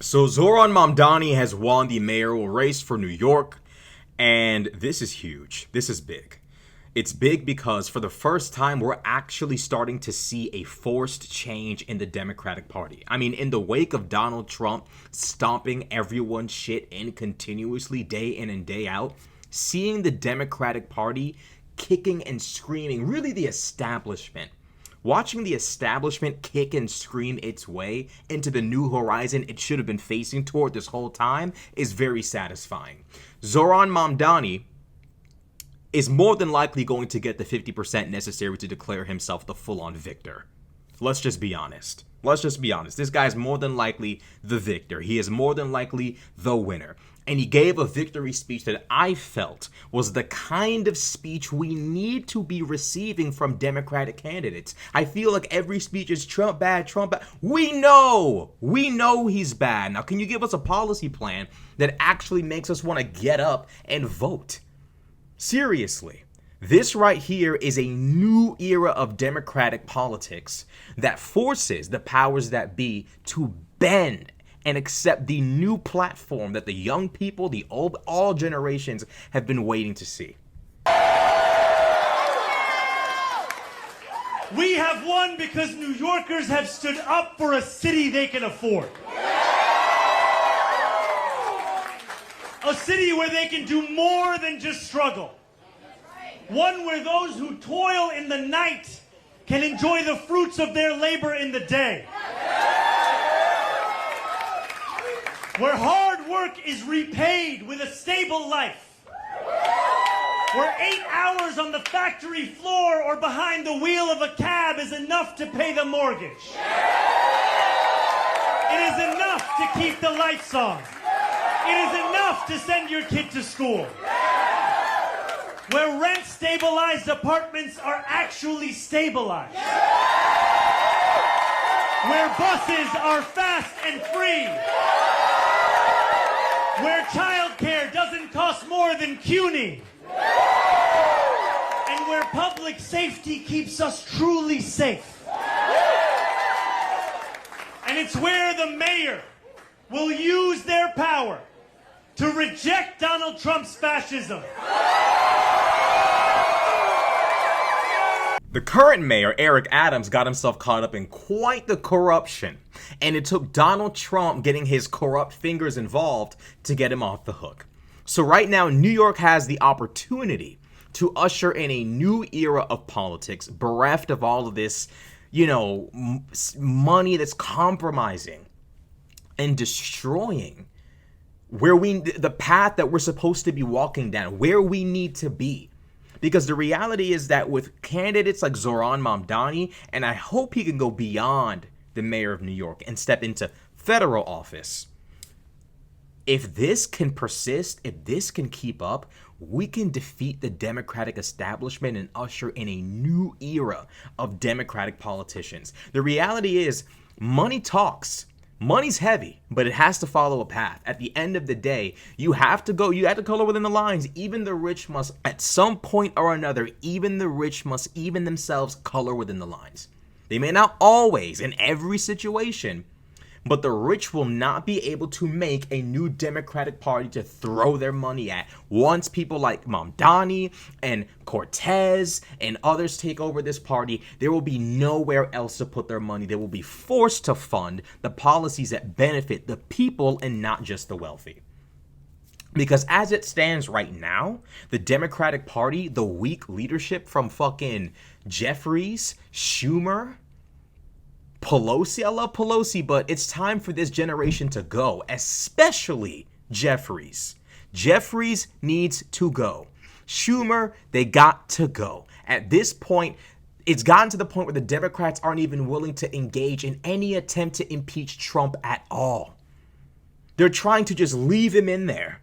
So Zohran Mamdani has won the mayoral race for New York, and this is huge. This is big. It's big because for the first time, we're actually starting to see a forced change in the Democratic Party. I mean, in the wake of Donald Trump stomping everyone's shit in continuously day in and day out, seeing the Democratic Party kicking and screaming, really the establishment, watching the establishment kick and scream its way into the new horizon it should have been facing toward this whole time is very satisfying. Zohran Mamdani is more than likely going to get the 50% necessary to declare himself the full-on victor. Let's just be honest. This guy's more than likely the victor. He is more than likely the winner. And he gave a victory speech that I felt was the kind of speech we need to be receiving from Democratic candidates. I feel like every speech is Trump bad, Trump bad. We know he's bad. Now, can you give us a policy plan that actually makes us want to get up and vote? Seriously. This right here is a new era of Democratic politics that forces the powers that be to bend and accept the new platform that the young people, the old, all generations have been waiting to see. We have won because New Yorkers have stood up for a city they can afford. A city where they can do more than just struggle. One where those who toil in the night can enjoy the fruits of their labor in the day. Where hard work is repaid with a stable life. Where 8 hours on the factory floor or behind the wheel of a cab is enough to pay the mortgage. It is enough to keep the lights on. It is enough to send your kid to school. Where rent-stabilized apartments are actually stabilized. Where buses are fast and free. Where childcare doesn't cost more than CUNY. And where public safety keeps us truly safe. And it's where the mayor will use their power to reject Donald Trump's fascism. The current mayor, Eric Adams, got himself caught up in quite the corruption, and it took Donald Trump getting his corrupt fingers involved to get him off the hook. So right now, New York has the opportunity to usher in a new era of politics, bereft of all of this, money that's compromising and destroying the path that we're supposed to be walking down, where we need to be. Because the reality is that with candidates like Zohran Mamdani, and I hope he can go beyond the mayor of New York and step into federal office, if this can persist, if this can keep up, we can defeat the Democratic establishment and usher in a new era of Democratic politicians. The reality is, money talks. Money's heavy, but it has to follow a path. At the end of the day, you have to color within the lines. Even the rich must, at some point or another, even the rich must even themselves color within the lines. They may not always, in every situation, but the rich will not be able to make a new Democratic Party to throw their money at. Once people like Mamdani and Cortez and others take over this party, there will be nowhere else to put their money. They will be forced to fund the policies that benefit the people and not just the wealthy. Because as it stands right now, the Democratic Party, the weak leadership from fucking Jeffries, Schumer, Pelosi, I love Pelosi, but it's time for this generation to go, especially Jeffries. Jeffries needs to go. Schumer, they got to go. At this point, it's gotten to the point where the Democrats aren't even willing to engage in any attempt to impeach Trump at all. They're trying to just leave him in there,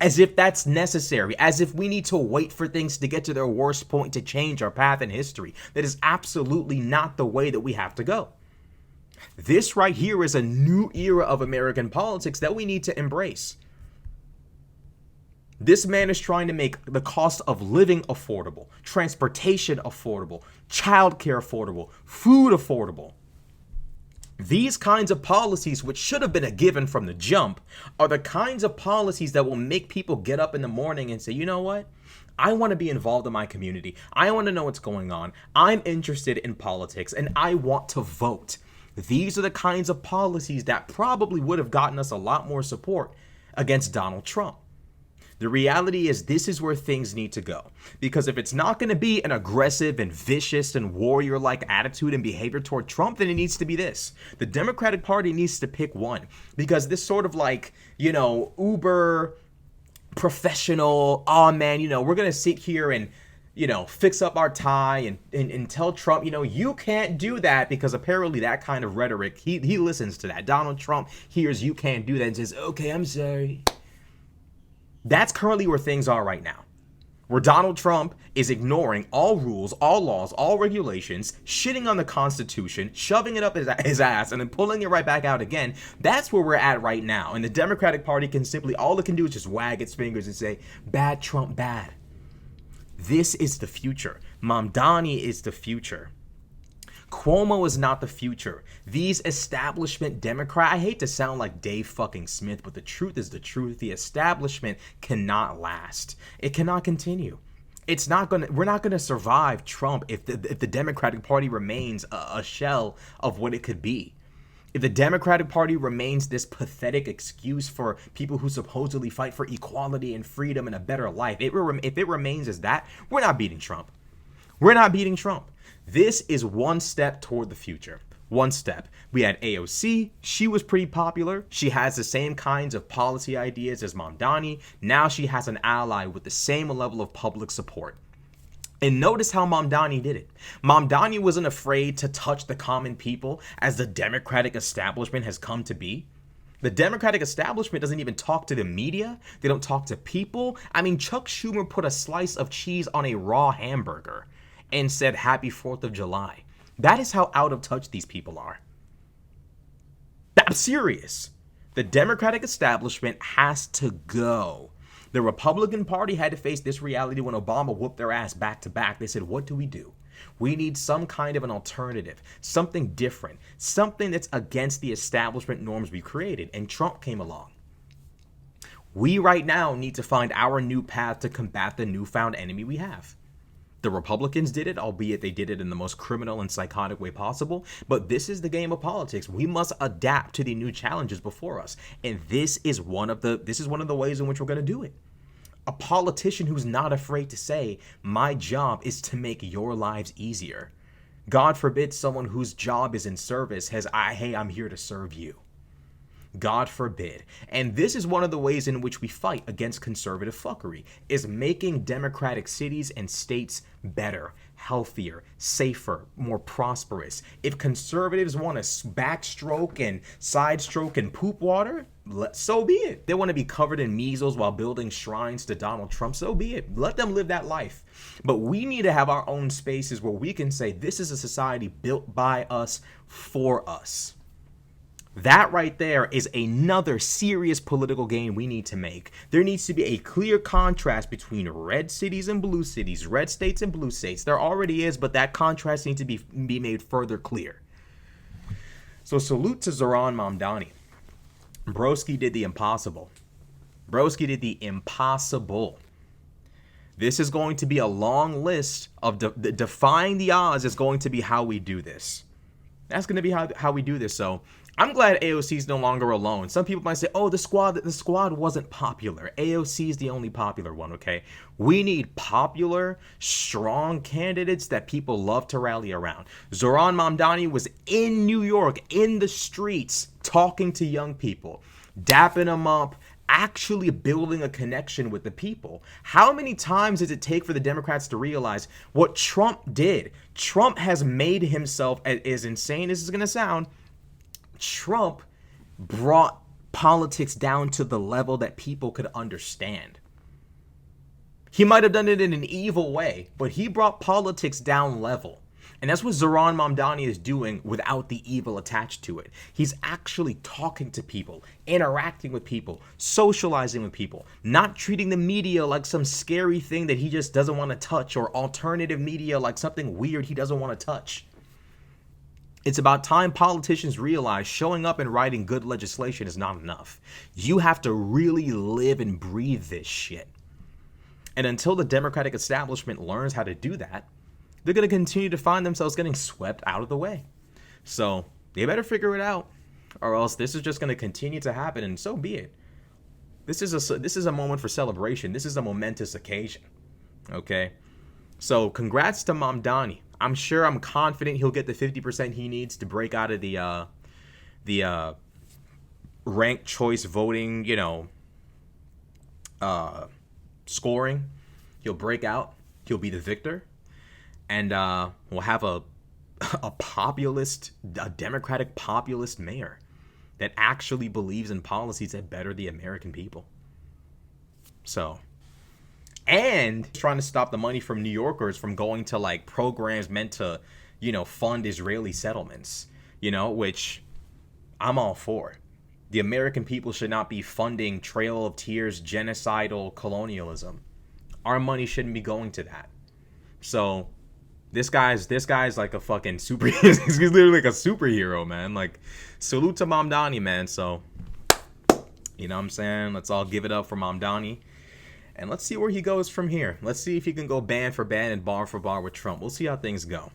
as if that's necessary, as if we need to wait for things to get to their worst point to change our path in history. That is absolutely not the way that we have to go. This right here is a new era of American politics that we need to embrace. This man is trying to make the cost of living affordable, transportation affordable, childcare affordable, food affordable. These kinds of policies, which should have been a given from the jump, are the kinds of policies that will make people get up in the morning and say, you know what? I want to be involved in my community. I want to know what's going on. I'm interested in politics and I want to vote. These are the kinds of policies that probably would have gotten us a lot more support against Donald Trump. The reality is this is where things need to go. Because if it's not going to be an aggressive and vicious and warrior-like attitude and behavior toward Trump, then it needs to be this. The Democratic Party needs to pick one. Because this sort of like, uber professional, oh man, we're going to sit here and, fix up our tie and tell Trump, you can't do that, because apparently that kind of rhetoric, he listens to that. Donald Trump hears you can't do that and says, okay, I'm sorry. That's currently where things are right now, where Donald Trump is ignoring all rules, all laws, all regulations, shitting on the Constitution, shoving it up his ass, and then pulling it right back out again. That's where we're at right now. And the Democratic Party can simply, all it can do is just wag its fingers and say, bad Trump, bad. This is the future. Mamdani is the future. Cuomo is not the future. These establishment Democrats, I hate to sound like Dave fucking Smith, but the truth is the truth. The establishment cannot last. It cannot continue. We're not gonna survive Trump if the Democratic Party remains a shell of what it could be. If the Democratic Party remains this pathetic excuse for people who supposedly fight for equality and freedom and a better life, if it remains as that, we're not beating Trump. We're not beating Trump. This is one step toward the future. One step. We had AOC. She was pretty popular. She has the same kinds of policy ideas as Mamdani. Now she has an ally with the same level of public support. And notice how Mamdani did it. Mamdani wasn't afraid to touch the common people as the Democratic establishment has come to be. The Democratic establishment doesn't even talk to the media. They don't talk to people. I mean, Chuck Schumer put a slice of cheese on a raw hamburger and said, Happy 4th of July. That is how out of touch these people are. I'm serious. The Democratic establishment has to go. The Republican Party had to face this reality when Obama whooped their ass back to back. They said, what do? We need some kind of an alternative, something different, something that's against the establishment norms we created. And Trump came along. We right now need to find our new path to combat the newfound enemy we have. The Republicans did it, albeit they did it in the most criminal and psychotic way possible. But this is the game of politics. We must adapt to the new challenges before us. And this is one of the ways in which we're going to do it. A politician who's not afraid to say, my job is to make your lives easier. God forbid someone whose job is in service has, hey, I'm here to serve you. God forbid. And this is one of the ways in which we fight against conservative fuckery, is making democratic cities and states better, healthier, safer, more prosperous. If conservatives want to backstroke and side stroke and poop water, so be it. They want to be covered in measles while building shrines to Donald Trump, so be it. Let them live that life. But we need to have our own spaces where we can say this is a society built by us, for us. That right there is another serious political game we need to make. There needs to be a clear contrast between red cities and blue cities, red states and blue states. There already is, but that contrast needs to be made further clear. So salute to Zohran Mamdani. Broski did the impossible. Broski did the impossible. This is going to be a long list of defying the odds is going to be how we do this. That's going to be how we do this. So I'm glad AOC is no longer alone. Some people might say, oh, the squad wasn't popular. AOC is the only popular one, okay? We need popular, strong candidates that people love to rally around. Zohran Mamdani was in New York, in the streets, talking to young people, dapping them up, actually building a connection with the people. How many times does it take for the Democrats to realize what Trump did? Trump has made himself, as insane as it's going to sound, Trump brought politics down to the level that people could understand. He might have done it in an evil way, but he brought politics down level. And that's what Zohran Mamdani is doing without the evil attached to it. He's actually talking to people, interacting with people, socializing with people, not treating the media like some scary thing that he just doesn't want to touch, or alternative media like something weird he doesn't want to touch. It's about time politicians realize showing up and writing good legislation is not enough. You have to really live and breathe this shit. And until the Democratic establishment learns how to do that, they're going to continue to find themselves getting swept out of the way. So they better figure it out, or else this is just going to continue to happen, and so be it. This is a moment for celebration. This is a momentous occasion. Okay? So congrats to Mamdani. I'm confident he'll get the 50% he needs to break out of the ranked choice voting, scoring. He'll break out. He'll be the victor. And we'll have a Democratic populist mayor that actually believes in policies that better the American people. So, and trying to stop the money from New Yorkers from going to like programs meant to, fund Israeli settlements, which I'm all for. The American people should not be funding Trail of Tears genocidal colonialism. Our money shouldn't be going to that. So this guy's like a fucking superhero. He's literally like a superhero, man. Like, salute to Mamdani, man. So, you know what I'm saying? Let's all give it up for Mamdani. And let's see where he goes from here. Let's see if he can go band for band and bar for bar with Trump. We'll see how things go.